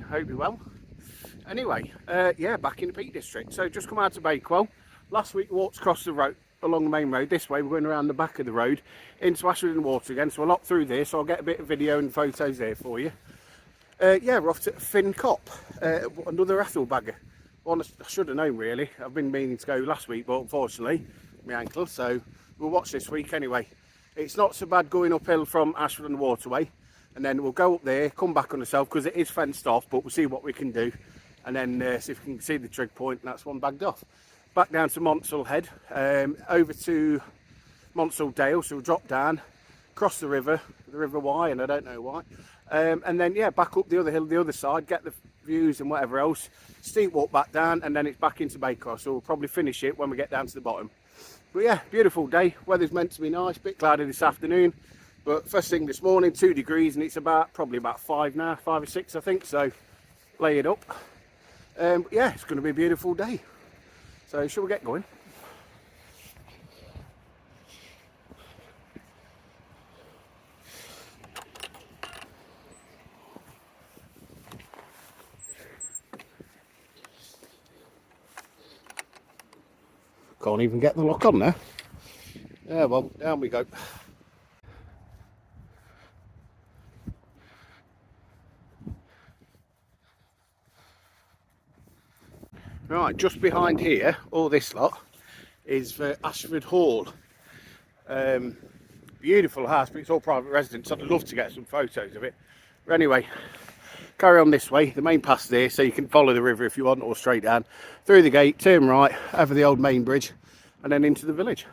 Hope you're well. Anyway, yeah, back in the Peak District. So just come out of Bakewell. Last week walked across the road, along the main road. This way we're going around the back of the road into Ashford and Water again. So I'll lock through there, so I'll get a bit of video and photos there for you. Yeah, we're off to Finn Cop, another Ethel bagger. One I should have known really. I've been meaning to go last week, but unfortunately, my ankle. So we'll watch this week anyway. It's not so bad going uphill from Ashford and the Waterway, and then we'll go up there, come back on ourselves because it is fenced off, but we'll see what we can do, and then see if we can see the trig point, and that's one bagged off. Back down to Monsal Head, over to Monsal Dale, so we'll drop down, cross the River Wye, and I don't know why, and then yeah, back up the other hill, the other side, get the views and whatever else, steep walk back down, and then it's back into Bakewell, so we'll probably finish it when we get down to the bottom. But yeah, beautiful day, weather's meant to be nice, bit cloudy this afternoon, but first thing this morning, 2 degrees, and it's probably about 5 now, 5 or 6 I think, so lay it up. But yeah, it's going to be a beautiful day. So shall we get going? Can't even get the lock on there. Yeah, well, down we go. Right, just behind here, all this lot, is Ashford Hall. Beautiful house, but it's all private residence. I'd love to get some photos of it. But anyway, carry on this way. The main path's there, so you can follow the river if you want, or straight down. Through the gate, turn right, over the old main bridge, and then into the village.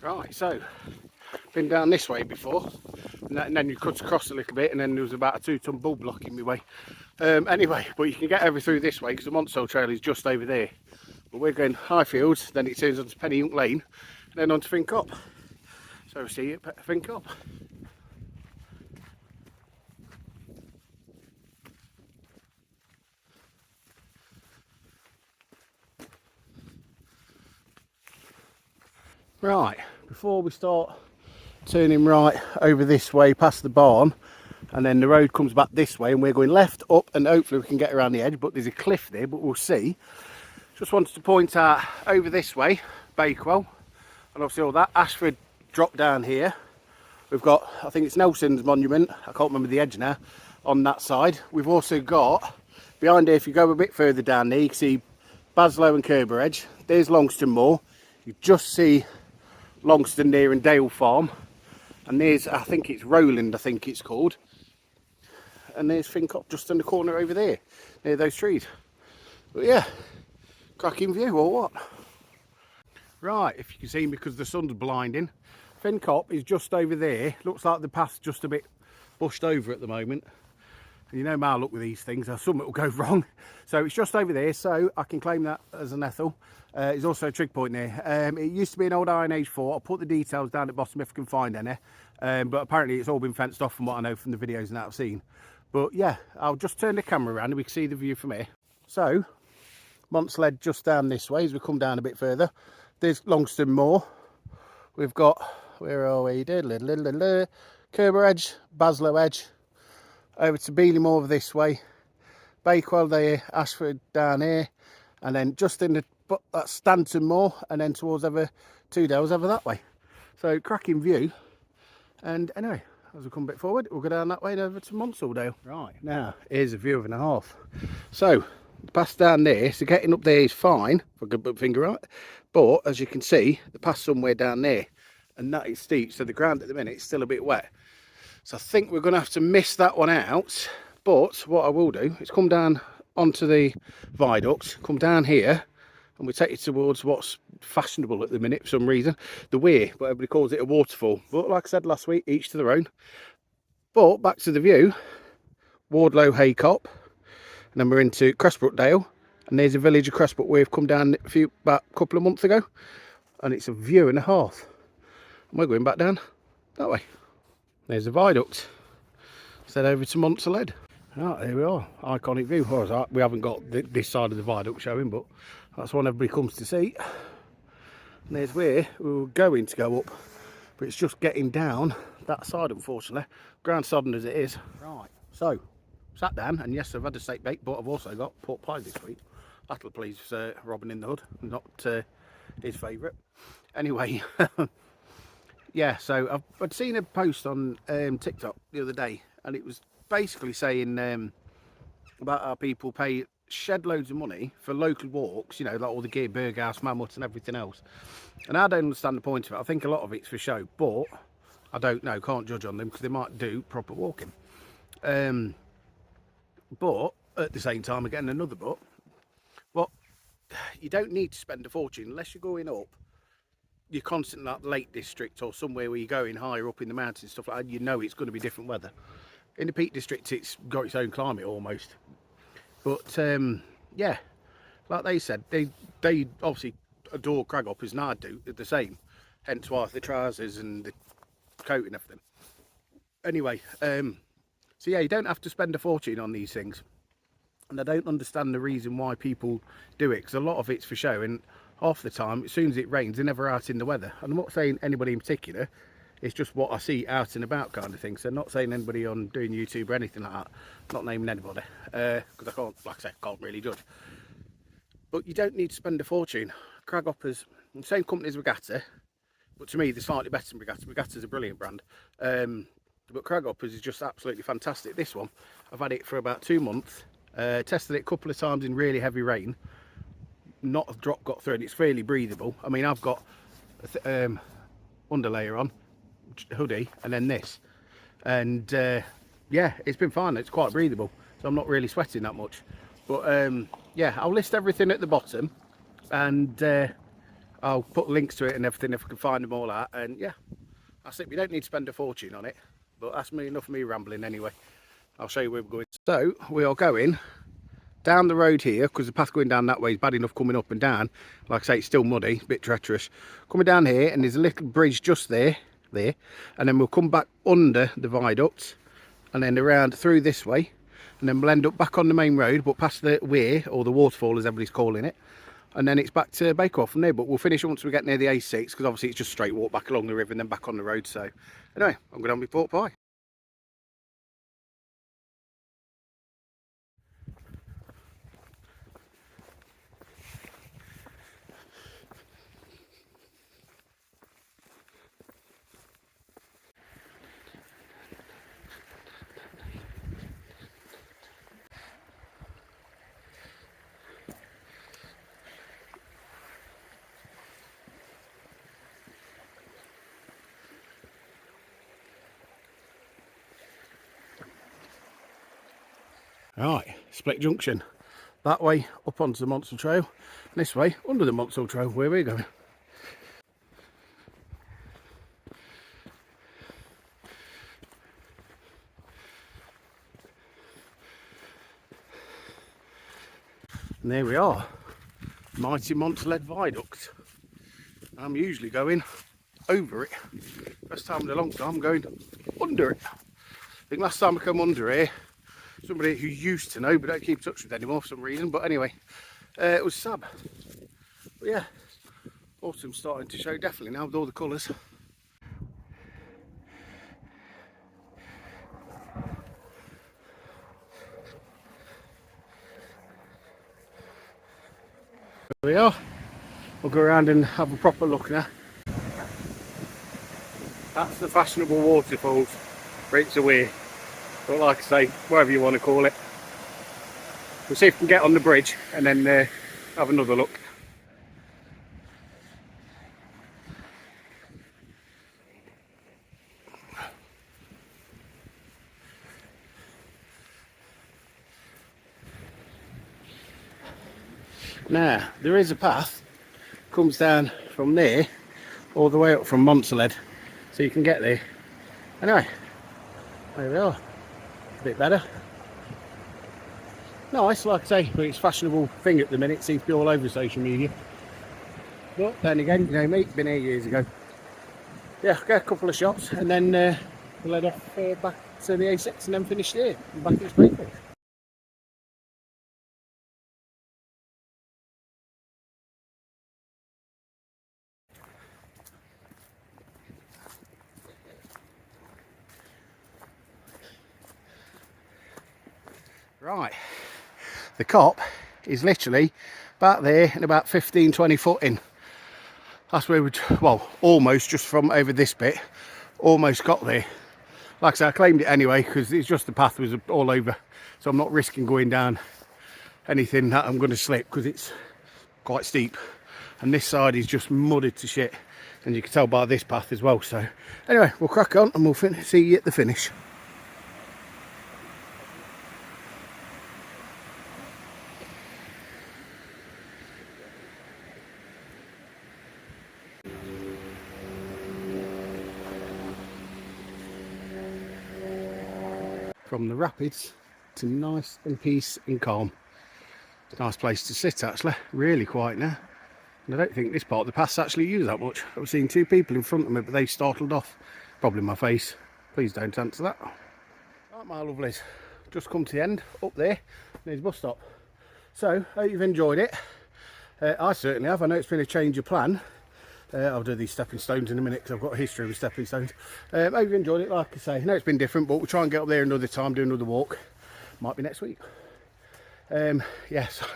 Right, so been down this way before, and then you cut across a little bit, and then there was about a 2-ton bull blocking my way. Anyway, but you can get over through this way because the Monsal Trail is just over there. But we're going Highfields, then it turns onto Penny Young Lane, and then onto Finn Cop. So we'll see you at Finn Cop. Right, before we start turning right over this way past the barn, and then the road comes back this way, and we're going left up, and hopefully we can get around the edge, but there's a cliff there, but we'll see. Just wanted to point out over this way, Bakewell, and obviously all that Ashford drop down here. We've got, I think it's Nelson's monument, I can't remember the edge now, on that side. We've also got behind here, if you go a bit further down there, you can see Baselayer and Kerber Edge. There's Longston Moor. You just see Longston there and Dale Farm, and there's, I think it's Rowland, I think it's called, and there's Finn Cop just in the corner over there near those trees. But yeah, cracking view or what. Right, if you can see, because the sun's blinding, Finn Cop is just over there. Looks like the path's just a bit bushed over at the moment. And you know my luck with these things, something will go wrong. So it's just over there, so I can claim that as an Ethel. There's also a trig point there. It used to be an old Iron Age fort. I'll put the details down at the bottom if I can find any. But apparently it's all been fenced off from what I know from the videos and that I've seen. But yeah, I'll just turn the camera around and we can see the view from here. So, Monsal Head just down this way as we come down a bit further. There's Longston Moor. We've got, where are we? Kerber Edge, Baselayer Edge. Over to Beeley Moor this way. Bakewell there, Ashford down here. And then just in the but that's Stanton Moor, and then towards over Two Dales over that way. So cracking view. And anyway, as we come a bit forward, we'll go down that way and over to Monsal Dale. Right, now here's a view of and a half. So the pass down there, so getting up there is fine, if I could put my finger right. But as you can see, the pass somewhere down there, and that is steep, so the ground at the minute is still a bit wet. So I think we're going to have to miss that one out. But what I will do is come down onto the viaduct, come down here, and we take it towards what's fashionable at the minute for some reason, the Weir, but everybody calls it a waterfall. But like I said last week, each to their own. But back to the view, Wardlow Haycop, and then we're into Crestbrook Dale, and there's a village of Crestbrook we've come down about a couple of months ago, and it's a view and a half. And we're going back down that way. There's the viaduct. Let's head over to Monsal Head. Right, here we are, iconic view. We haven't got this side of the viaduct showing, but that's one everybody comes to see. And there's where we were going to go up, but it's just getting down that side, unfortunately. Ground sodden as it is. Right, so sat down, and yes, I've had a steak bake, but I've also got pork pie this week. That'll please Robin in the Hood, not his favourite. Anyway, yeah, so I'd seen a post on TikTok the other day, and it was basically saying about how people pay shed loads of money for local walks, you know, like all the gear, Burghouse, Mammoth and everything else. And I don't understand the point of it. I think a lot of it's for show, but I don't know, can't judge on them because they might do proper walking. But at the same time, again, another but, well, you don't need to spend a fortune unless you're going up. You're constantly like Lake District or somewhere where you're going higher up in the mountains and stuff like that. You know it's going to be different weather. In the Peak District, it's got its own climate almost. But yeah, like they said, they obviously adore Craghoppers, and I do the same. Hence why the trousers and the coat and everything. Anyway, so yeah, you don't have to spend a fortune on these things. And I don't understand the reason why people do it, because a lot of it's for show, and half the time, as soon as it rains, they're never out in the weather. And I'm not saying anybody in particular, it's just what I see out and about kind of thing. So not saying anybody on doing YouTube or anything like that, not naming anybody, because I can't, like I say, can't really judge. But you don't need to spend a fortune. Craghoppers, same company as Regatta, but to me they're slightly better than Regatta. Regatta's a brilliant brand, but Craghoppers is just absolutely fantastic. This one, I've had it for about 2 months, tested it a couple of times in really heavy rain, not a drop got through, and it's fairly breathable. I mean, I've got underlayer on, hoodie, and then this, and yeah, it's been fine. It's quite breathable, so I'm not really sweating that much. But yeah, I'll list everything at the bottom, and I'll put links to it and everything if I can find them all out. And yeah, that's it. We don't need to spend a fortune on it, but that's enough of me rambling anyway. I'll show you where we're going. So we are going down the road here, because the path going down that way is bad enough coming up and down. Like I say, it's still muddy, a bit treacherous. Coming down here, and there's a little bridge just there, and then we'll come back under the viaduct, and then around through this way, and then we'll end up back on the main road, but past the Weir, or the waterfall as everybody's calling it, and then it's back to Bakewell from there. But we'll finish once we get near the A6, because obviously it's just straight walk back along the river and then back on the road. So anyway, I'm going to have my pork pie. Right, split junction. That way up onto the Monsal Trail, and this way under the Monsal Trail where we're going. And there we are, mighty Monsal Head Viaduct. I'm usually going over it. First time in a long time I'm going under it. I think last time I come under here, somebody who used to know but don't keep in touch with anymore for some reason, but anyway, it was Sab. But yeah, autumn's starting to show definitely now with all the colours. There we are, we'll go around and have a proper look now. That's the fashionable waterfalls for it's a Weir. But like I say, whatever you want to call it. We'll see if we can get on the bridge and then have another look. Now, there is a path, comes down from there all the way up from Monsal Head, so you can get there. Anyway, there we are, a bit better. Nice, like I say, but it's a fashionable thing at the minute, seems to be all over social media. But then again, you know me, been here years ago. Yeah, get a couple of shots and then we'll head off back to the A6 and then finish there and back to Bakewell. Right, the cop is literally about there and about 15-20 foot in. That's where we, well, almost just from over this bit, almost got there. Like I said, I claimed it anyway because it's just the path was all over, so I'm not risking going down anything that I'm going to slip because it's quite steep, and this side is just mudded to shit, and you can tell by this path as well. So anyway, we'll crack on and we'll see you at the finish. From the rapids to nice and peace and calm. It's a nice place to sit actually, really quiet now. And I don't think this part of the path's actually used that much. I've seen two people in front of me, but they startled off. Probably my face. Please don't answer that. Right, my lovelies, just come to the end, up there, there's a bus stop. So, hope you've enjoyed it. I certainly have. I know it's been a change of plan. I'll do these stepping stones in a minute because I've got a history with stepping stones. Hope you've enjoyed it, like I say. I know it's been different, but we'll try and get up there another time, do another walk. Might be next week. Yeah, so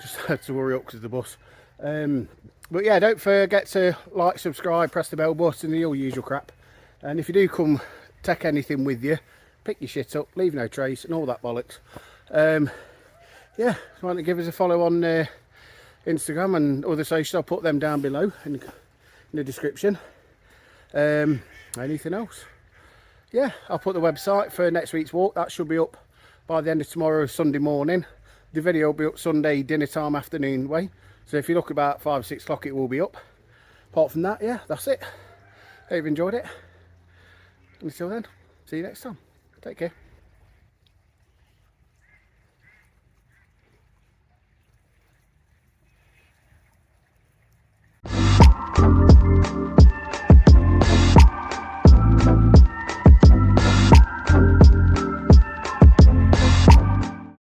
just had to worry up because of the bus. But yeah, don't forget to like, subscribe, press the bell button, the all usual crap. And if you do come, take anything with you, pick your shit up, leave no trace and all that bollocks. Yeah, if you want to give us a follow on Instagram and other socials, I'll put them down below in the description. Anything else? Yeah, I'll put the website for next week's walk. That should be up by the end of tomorrow, Sunday morning. The video will be up Sunday dinner time, afternoon way. So if you look about 5 or 6 o'clock, it will be up. Apart from that, yeah, that's it. Hope you've enjoyed it. Until then, see you next time. Take care.